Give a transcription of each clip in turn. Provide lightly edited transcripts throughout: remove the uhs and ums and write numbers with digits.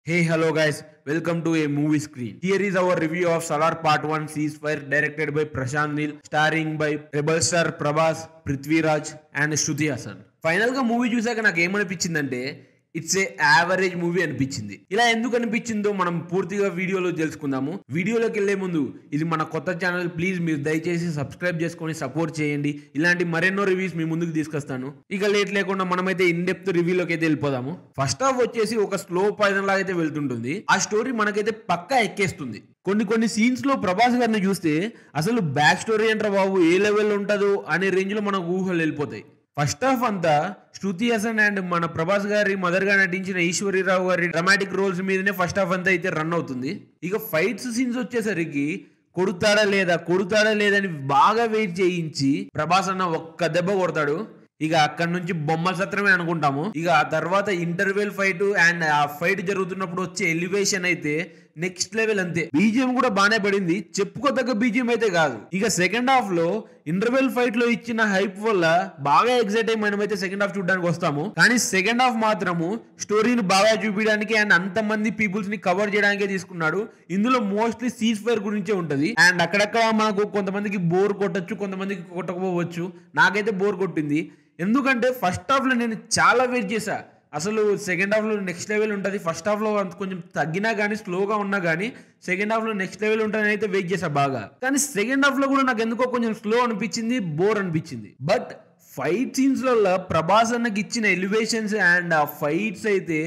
Hey, hello guys, welcome to a movie screen. Here is our review of Salar Part 1 Ceasefire, directed by Prashant Neel, starring by Rebel Star Prabhas, Prithviraj and Shruti Hassan. Final గా movie చూసాక నాకు ఏమనిపించిందంటే it's a average movie అనిపించింది. ఇలా ఎందుకు అనిపించిందో మనం పూర్తిగా వీడియోలో తెలుసుకుందాము. వీడియోలోకి వెళ్లే ముందు ఇది మన కొత్త ఛానల్, ప్లీజ్ మీరు దయచేసి సబ్స్క్రైబ్ చేసుకొని సపోర్ట్ చేయండి. ఇలాంటి మరెన్నో రివ్యూస్ మీ ముందుకు తీసుకొస్తాను. ఇక లేట్ లేకుండా మనమైతే ఇన్ డెప్త్ రివ్యూలోకి అయితే వెళ్ళిపోదాము. ఫస్ట్ హాఫ్ వచ్చేసి ఒక స్లో పాయిజన్ లాగా అయితే వెళ్తుంటుంది. ఆ స్టోరీ మనకైతే పక్కా ఎక్కేస్తుంది. కొన్ని సీన్స్ లో ప్రభాస్ గారిని చూస్తే అసలు బ్యాక్ స్టోరీ ఏంట్రా బాబు, ఏ లెవెల్ ఉంటుందో అనే రేంజ్ లో మనకు ఊహలు వెళ్ళిపోతాయి. ఫస్ట్ హాఫ్ అంతా శృతి హాసన్ అండ్ మన ప్రభాస్ గారి మదర్ గా నటించిన ఈశ్వరీరావు గారి డ్రామాటిక్ రోల్స్ మీదనే ఫస్ట్ హాఫ్ అంతా అయితే రన్ అవుతుంది. ఇక ఫైట్స్ సీన్స్ వచ్చేసరికి కొడుతాడా లేదా అని బాగా వెయిట్ చేయించి ప్రభాస్ అన్న ఒక్క దెబ్బ కొడతాడు. ఇక అక్కడ నుంచి బొమ్మల సత్రమే అనుకుంటాము. ఇక ఆ తర్వాత ఇంటర్వెల్ ఫైట్ అండ్ ఆ ఫైట్ జరుగుతున్నప్పుడు వచ్చే ఎలివేషన్ అయితే నెక్స్ట్ లెవెల్. అంతే, బీజిఎం కూడా బానే పడింది, చెప్పుకోదగ్గ బీజిఎం అయితే కాదు. ఇక సెకండ్ హాఫ్ లో ఇంటర్వెల్ ఫైట్ లో ఇచ్చిన హైప్ వల్ల బాగా ఎక్సైట్ అయ్యి మనమైతే సెకండ్ హాఫ్ చూడడానికి వస్తాము. కానీ సెకండ్ హాఫ్ మాత్రము స్టోరీని బాగా చూపించడానికి అండ్ అంతమంది పీపుల్స్ ని కవర్ చేయడానికే తీసుకున్నాడు. ఇందులో మోస్ట్లీ సీజ్ ఫైర్ గురించే ఉంటది. అండ్ అక్కడక్కడ మనకు కొంతమందికి బోర్ కొట్టచ్చు, కొంతమందికి కొట్టకపోవచ్చు. నాకైతే బోర్ కొట్టింది, ఎందుకంటే ఫస్ట్ హాఫ్ లో నేను చాలా వెయిట్ చేశా. అసలు సెకండ్ హాఫ్ లో నెక్స్ట్ లెవెల్ ఉంటుంది. ఫస్ట్ హాఫ్ లో కొంచెం తగ్గినా కానీ స్లోగా ఉన్నా కానీ సెకండ్ హాఫ్ లో నెక్స్ట్ లెవెల్ ఉంటుందని అయితే వెయిట్ చేశా బాగా. కానీ సెకండ్ హాఫ్ లో కూడా నాకు ఎందుకో కొంచెం స్లో అనిపించింది, బోర్ అనిపించింది. బట్ ఫైట్ సీన్స్ లో ప్రభాస్ అన్నకి ఇచ్చిన ఎలివేషన్స్ అండ్ ఆ ఫైట్స్ అయితే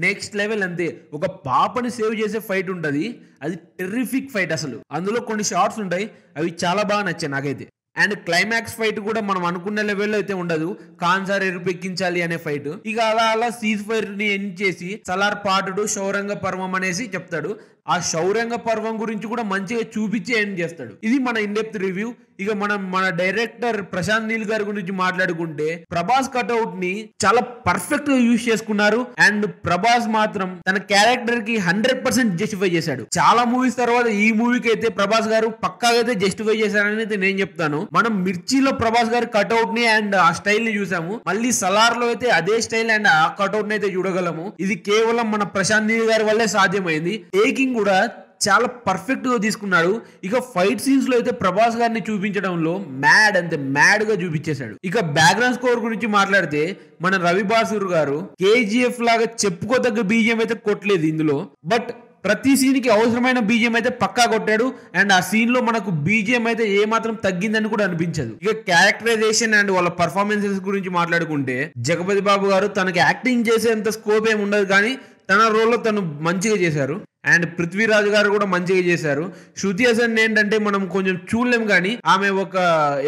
నెక్స్ట్ లెవెల్. అంతే, ఒక పాపని సేవ్ చేసే ఫైట్ ఉంటుంది, అది టెర్రిఫిక్ ఫైట్. అసలు అందులో కొన్ని షార్ట్స్ ఉంటాయి, అవి చాలా బాగా నచ్చాయి నాకైతే. అండ్ క్లైమాక్స్ ఫైట్ కూడా మనం అనుకున్న లెవెల్లో అయితే ఉండదు, కాన్సార్ ఎరుపెక్కించాలి అనే ఫైట్. ఇక అలా సీజ్ ఫైర్ ని ఎండ్ చేసి సలార్ పార్ట్ 2 శౌరంగ పర్వం అనేసి చెప్తాడు. ఆ శౌర్యంగ పర్వం గురించి కూడా మంచిగా చూపించి ఎండ్ చేస్తాడు. ఇది మన ఇన్ డెప్త్ రివ్యూ. ఇక మన డైరెక్టర్ ప్రశాంత్ నీల్ గారి గురించి మాట్లాడుకుంటే ప్రభాస్ కట్అవుట్ ని చాలా పర్ఫెక్ట్ గా యూజ్ చేసుకున్నారు. అండ్ ప్రభాస్ మాత్రం తన క్యారెక్టర్ కి 100% జస్టిఫై చేశాడు. చాలా మూవీస్ తర్వాత ఈ మూవీకి అయితే ప్రభాస్ గారు పక్కాగా అయితే జస్టిఫై చేశారని అయితే నేను చెప్తాను. మనం మిర్చిలో ప్రభాస్ గారి కట్అవుట్ ని అండ్ ఆ స్టైల్ ని చూసాము, మళ్ళీ సలార్ లో అయితే అదే స్టైల్ అండ్ ఆ కట్అవుట్ ని అయితే చూడగలము. ఇది కేవలం మన ప్రశాంత్ నీల్ గారి వల్లే సాధ్యమైంది. టేకింగ్ కూడా చాలా పర్ఫెక్ట్ గా తీసుకున్నాడు. ఇక ఫైట్ సీన్స్ లో అయితే ప్రభాస్ గారిని చూపించడంలో మ్యాడ్ గా చూపించేశాడు. ఇక బ్యాక్గ్రౌండ్ స్కోర్ గురించి మాట్లాడితే మన రవి బాసూర్ గారు కేజీఎఫ్ లాగా చెప్పుకోదగ్గ బీజిఎం అయితే కొట్టలేదు ఇందులో. బట్ ప్రతి సీన్ కి అవసరమైన బీజిఎం అయితే పక్కా కొట్టాడు. అండ్ ఆ సీన్ లో మనకు బీజిఎం అయితే ఏ మాత్రం తగ్గిందని కూడా అనిపించదు. ఇక క్యారెక్టరైజేషన్ అండ్ వాళ్ళ పర్ఫార్మెన్సెస్ గురించి మాట్లాడుకుంటే జగపతి బాబు గారు తనకి యాక్టింగ్ చేసేంత స్కోప్ ఏమి ఉండదు, కానీ తన రోల్లో తను మంచిగా చేశారు. అండ్ పృథ్వీరాజ్ గారు కూడా మంచిగా చేశారు. శృతి హాసన్ ఏంటంటే మనం కొంచెం చూడలేం, కానీ ఆమె ఒక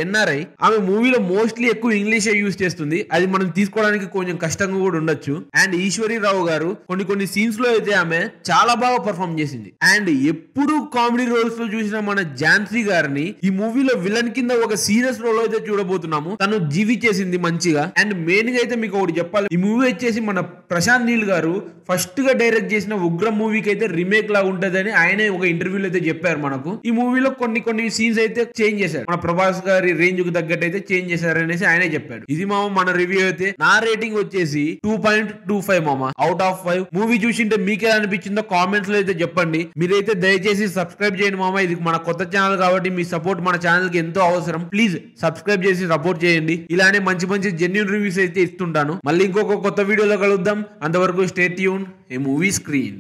ఎన్ఆర్ఐ, ఆమె మూవీలో మోస్ట్లీ ఎక్కువ ఇంగ్లీషే యూజ్ చేస్తుంది, అది మనం తీసుకోవడానికి కొంచెం కష్టంగా కూడా ఉండొచ్చు. అండ్ ఈశ్వరీరావు గారు కొన్ని సీన్స్ లో అయితే ఆమె చాలా బాగా పర్ఫామ్ చేసింది. అండ్ ఎప్పుడు కామెడీ రోల్స్ లో చూసిన మన ఝాన్సీ గారిని ఈ మూవీలో విలన్ కింద ఒక సీరియస్ రోల్ అయితే చూడబోతున్నాము. తను జీవి చేసింది మంచిగా. అండ్ మెయిన్ గా అయితే మీకు ఒకటి చెప్పాలి, ఈ మూవీ వచ్చేసి మన ప్రశాంత్ నీల్ గారు ఫస్ట్ గా డైరెక్ట్ చేసిన ఉగ్రం మూవీకి అయితే రీమేక్ లా ఉంటదని ఆయనే ఒక ఇంటర్వ్యూలో అయితే చెప్పారు మనకు. ఈ మూవీలో కొన్ని సీన్స్ అయితే చేంజ్ చేశారు, మన ప్రభాస్ గారి రేంజ్ కు తగ్గట్టు అయితే చేంజ్ చేశారు అనేసి ఆయనే చెప్పాడు. ఇది మన రివ్యూ అయితే. నా రేటింగ్ వచ్చేసి 2.25 అవుట్ ఆఫ్ 5. మూవీ చూసింటే మీకే అనిపించిందో కామెంట్స్ లో అయితే చెప్పండి. మీరైతే దయచేసి సబ్స్క్రైబ్ చేయండి మామ, ఇది మన కొత్త ఛానల్ కాబట్టి మీ సపోర్ట్ మన ఛానల్ కి ఎంతో అవసరం. ప్లీజ్ సబ్స్క్రైబ్ చేసి సపోర్ట్ చేయండి. ఇలానే మంచి జెన్యూన్ రివ్యూస్ అయితే ఇస్తుంటాను. మళ్ళీ ఇంకొక కొత్త వీడియోలో కలుద్దాం. అంతవరకు స్టే ట్యూన్ ఏ మూవీ స్క్రీన్.